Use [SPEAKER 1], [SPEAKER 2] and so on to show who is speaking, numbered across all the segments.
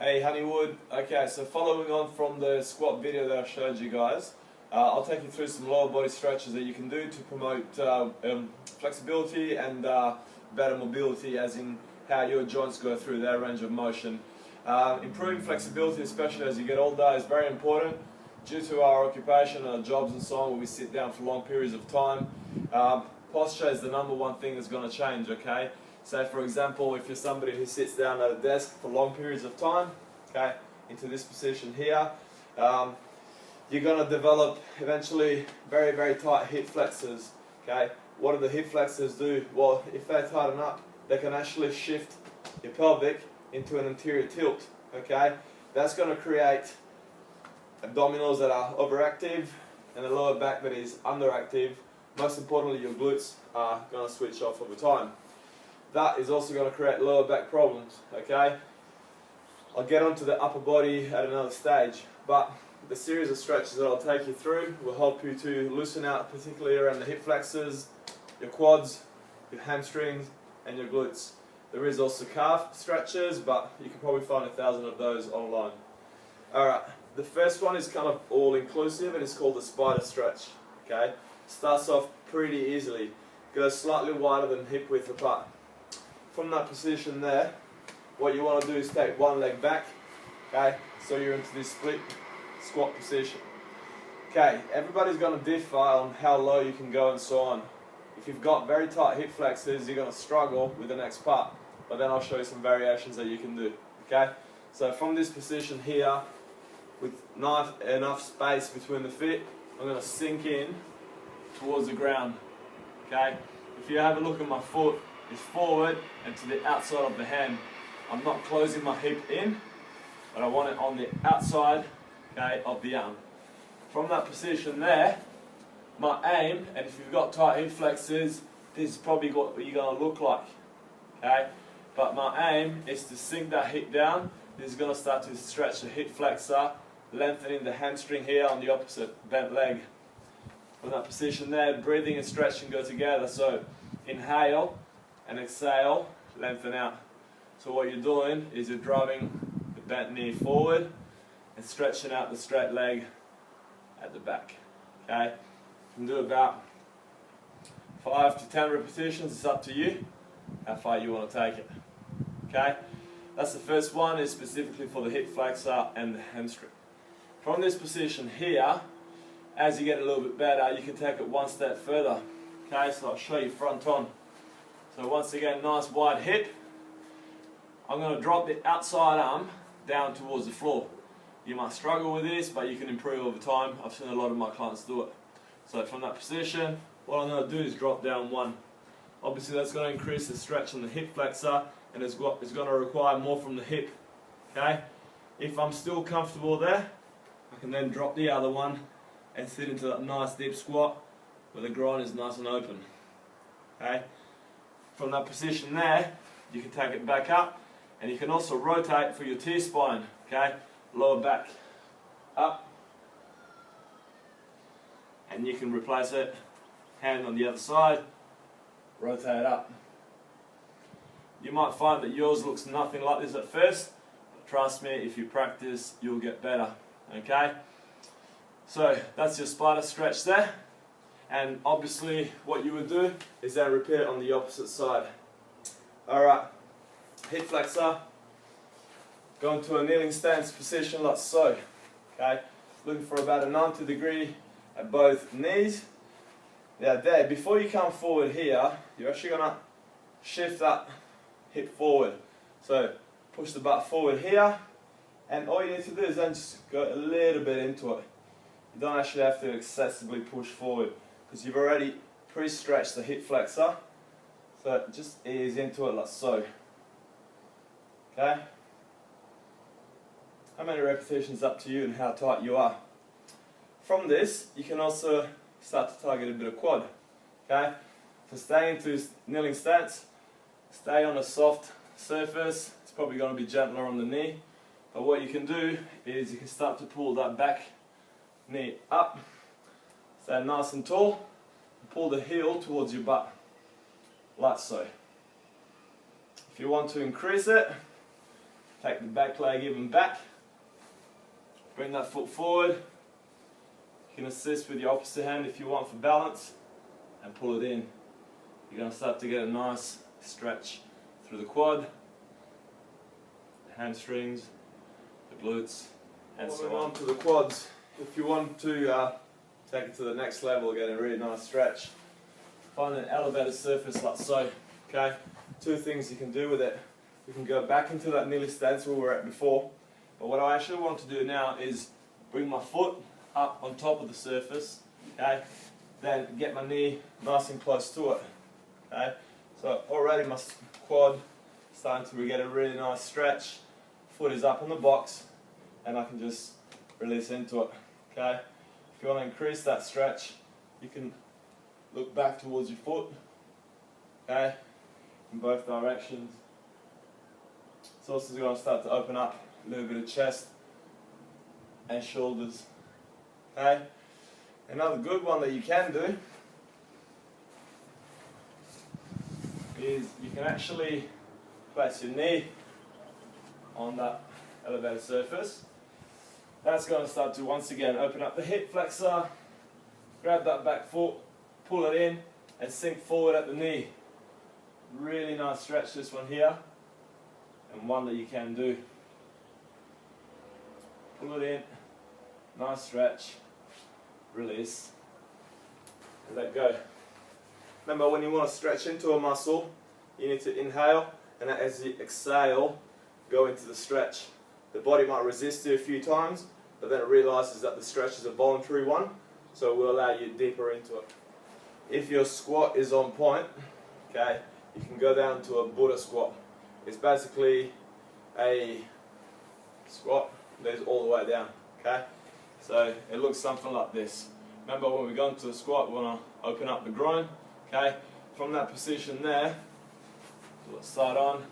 [SPEAKER 1] Hey Honeywood, okay, so following on from the squat video that I showed you guys, I'll take you through some lower body stretches that you can do to promote flexibility and better mobility, as in how your joints go through their range of motion. Improving flexibility, especially as you get older, is very important due to our occupation, our jobs and so on, where we sit down for long periods of time. Posture is the number one thing that's going to change, okay? Say for example, if you're somebody who sits down at a desk for long periods of time, okay, into this position here, you're going to develop eventually very, very tight hip flexors, okay? What do the hip flexors do? Well, if they tighten up, they can actually shift your pelvic into an anterior tilt, okay? That's going to create abdominals that are overactive and a lower back that is underactive. Most importantly, your glutes are going to switch off over time. That is also going to create lower back problems, okay? I'll get onto the upper body at another stage, but the series of stretches that I'll take you through will help you to loosen out, particularly around the hip flexors, your quads, your hamstrings, and your glutes. There is also calf stretches, but you can probably find 1,000 of those online. Alright, the first one is kind of all-inclusive and it's called the spider stretch, okay? Starts off pretty easily, goes slightly wider than hip width apart. From that position there, what you want to do is take one leg back, okay, so you're into this split squat position. Okay, everybody's going to differ on how low you can go and so on. If you've got very tight hip flexors, you're going to struggle with the next part, but then I'll show you some variations that you can do, okay? So from this position here, with not enough space between the feet, I'm going to sink in towards the ground, okay? If you have a look at my foot, it's forward and to the outside of the hand. I'm not closing my hip in, but I want it on the outside, okay, of the arm. From that position there, my aim, and if you've got tight hip flexors, this is probably what you're going to look like, okay? But my aim is to sink that hip down. This is going to start to stretch the hip flexor, lengthening the hamstring here on the opposite bent leg. From that position there, breathing and stretching go together. So inhale and exhale, lengthen out. So what you're doing is you're driving the bent knee forward and stretching out the straight leg at the back, okay? You can do about 5 to 10 repetitions, it's up to you how far you want to take it, okay? That's the first one, is specifically for the hip flexor and the hamstring. From this position here, as you get a little bit better, you can take it one step further, okay? So I'll show you front on. So once again, nice wide hip. I'm going to drop the outside arm down towards the floor. You might struggle with this, but you can improve over time. I've seen a lot of my clients do it. So from that position, what I'm going to do is drop down one. Obviously that's going to increase the stretch on the hip flexor, and it's going to require more from the hip, okay? If I'm still comfortable there, I can then drop the other one and sit into that nice deep squat where the groin is nice and open, okay? From that position there, you can take it back up, and you can also rotate for your T-spine, okay? Lower back, up, and you can replace it, hand on the other side, rotate up. You might find that yours looks nothing like this at first, but trust me, if you practice, you'll get better, okay? So that's your spider stretch there. And obviously what you would do is then repeat it on the opposite side. Alright, hip flexor, go into a kneeling stance position like so. Okay, looking for about a 90 degree at both knees. Now there, before you come forward here, you're actually going to shift that hip forward. So push the butt forward here, and all you need to do is then just go a little bit into it. You don't actually have to excessively push forward, because you've already pre-stretched the hip flexor, so just ease into it like so. Okay? How many repetitions up to you and how tight you are. From this, you can also start to target a bit of quad. Okay? So stay into kneeling stance, stay on a soft surface. It's probably going to be gentler on the knee, but what you can do is you can start to pull that back knee up. Stay nice and tall, and pull the heel towards your butt, like so. If you want to increase it, Take the back leg even back. Bring that foot forward. You can assist with your opposite hand if you want for balance, and pull it in. You're going to start to get a nice stretch through the quad, the hamstrings, the glutes, and so on to the quads. If you want to take it to the next level, get a really nice stretch, find an elevated surface like so. Okay, two things you can do with it. We can go back into that kneeling stance where we were at before, but what I actually want to do now is bring my foot up on top of the surface, okay, then get my knee nice and close to it. Okay, so already my quad starting to get a really nice stretch, foot is up on the box, and I can just release into it. Okay, if you want to increase that stretch, you can look back towards your foot, okay, in both directions. It's also going to start to open up a little bit of chest and shoulders. Okay, another good one that you can do is you can actually place your knee on that elevated surface. That's going to start to once again open up the hip flexor, grab that back foot, pull it in and sink forward at the knee. Really nice stretch this one here, and one that you can do. Pull it in, nice stretch, release, and let go. Remember, when you want to stretch into a muscle, you need to inhale, and as you exhale, go into the stretch. The body might resist you a few times, but then it realizes that the stretch is a voluntary one, so it will allow you deeper into it. If your squat is on point, okay, you can go down to a Buddha squat. It's basically a squat that is all the way down, okay? So it looks something like this. Remember, when we go into the squat, we want to open up the groin, okay? From that position there, do it side on,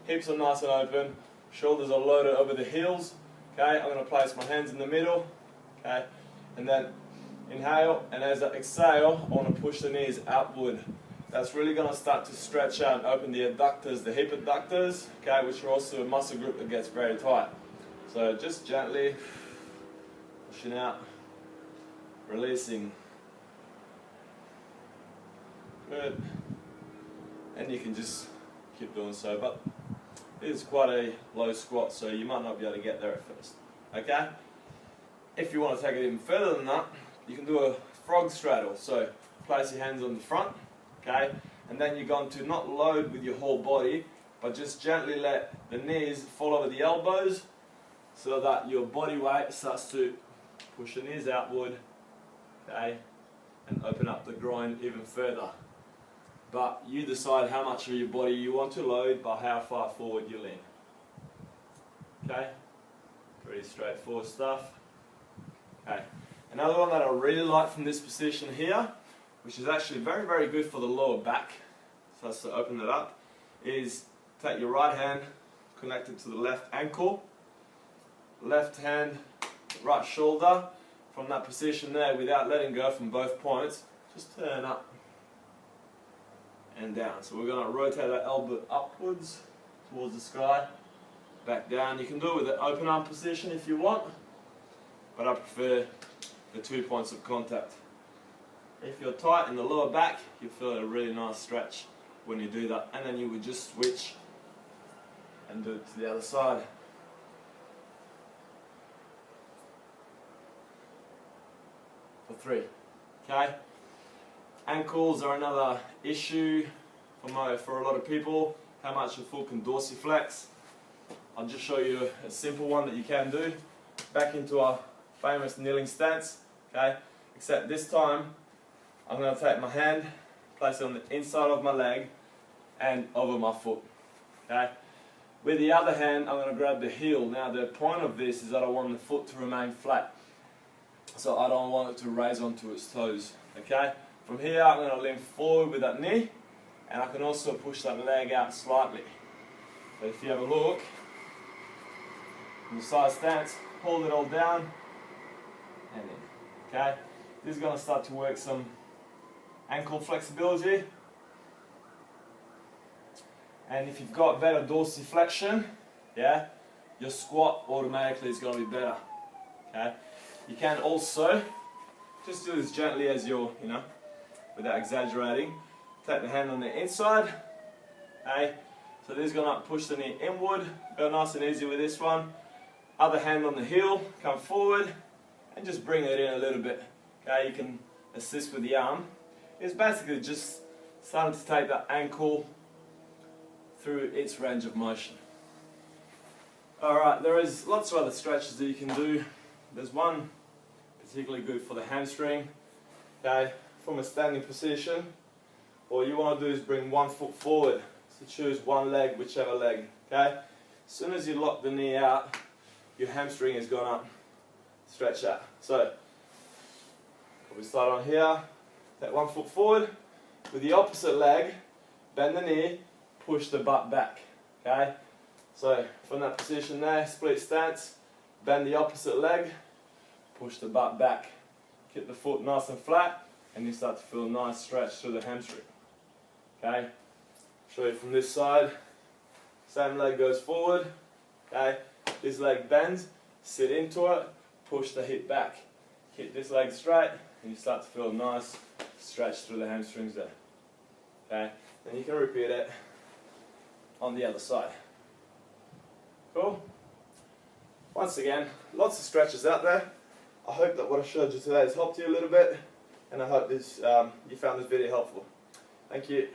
[SPEAKER 1] hips are nice and open, shoulders are loaded over the heels, okay? I'm going to place my hands in the middle, okay? And then inhale, and as I exhale, I want to push the knees outward. That's really going to start to stretch out and open the adductors, the hip adductors, okay, which are also a muscle group that gets very tight. So just gently pushing out, releasing. Good. And you can just keep doing so, but it is quite a low squat, so you might not be able to get there at first. Okay? If you want to take it even further than that, you can do a frog straddle. So place your hands on the front, okay, and then you're going to not load with your whole body, but just gently let the knees fall over the elbows so that your body weight starts to push the knees outward, okay, and open up the groin even further. But you decide how much of your body you want to load by how far forward you lean. Okay, pretty straightforward stuff. Okay, another one that I really like from this position here, which is actually very, very good for the lower back, so that's to open it up, is take your right hand, connect it to the left ankle, left hand, right shoulder. From that position there, without letting go from both points, just turn up and down. So we're going to rotate that elbow upwards towards the sky, back down. You can do it with an open arm position if you want, but I prefer the 2 points of contact. If you're tight in the lower back, you feel a really nice stretch when you do that, and then you would just switch and do it to the other side. For 3. Okay? Ankles are another issue for a lot of people. How much your foot can dorsiflex. I'll just show you a simple one that you can do. Back into our famous kneeling stance. Okay? Except this time, I'm going to take my hand, place it on the inside of my leg and over my foot. Okay? With the other hand, I'm going to grab the heel. Now the point of this is that I want the foot to remain flat, so I don't want it to raise onto its toes. Okay? From here, I'm going to lean forward with that knee, and I can also push that leg out slightly. So if you have a look, in the side stance, hold it all down, and in. Okay? This is going to start to work some ankle flexibility. And if you've got better dorsiflexion, yeah, your squat automatically is going to be better. Okay, you can also just do this gently as you're, without exaggerating. Take the hand on the inside. Okay, so this is going to push the knee inward. Go nice and easy with this one. Other hand on the heel, come forward, and just bring it in a little bit. Okay, you can assist with the arm. It's basically just starting to take the ankle through its range of motion. Alright, there is lots of other stretches that you can do. There's one particularly good for the hamstring. Okay, from a standing position, all you want to do is bring one foot forward. So choose one leg, whichever leg. Okay, as soon as you lock the knee out, your hamstring is going to stretch out. So we start on here. Take one foot forward. With the opposite leg, bend the knee, push the butt back. Okay, so from that position there, split stance, bend the opposite leg, push the butt back. Keep the foot nice and flat, and you start to feel a nice stretch through the hamstring. Okay, show you from this side. Same leg goes forward. Okay, this leg bends, sit into it, push the hip back. Keep this leg straight, and you start to feel a nice stretch through the hamstrings there. Okay, then you can repeat it on the other side. Cool? Once again, lots of stretches out there. I hope that what I showed you today has helped you a little bit, and I hope you found this video helpful. Thank you.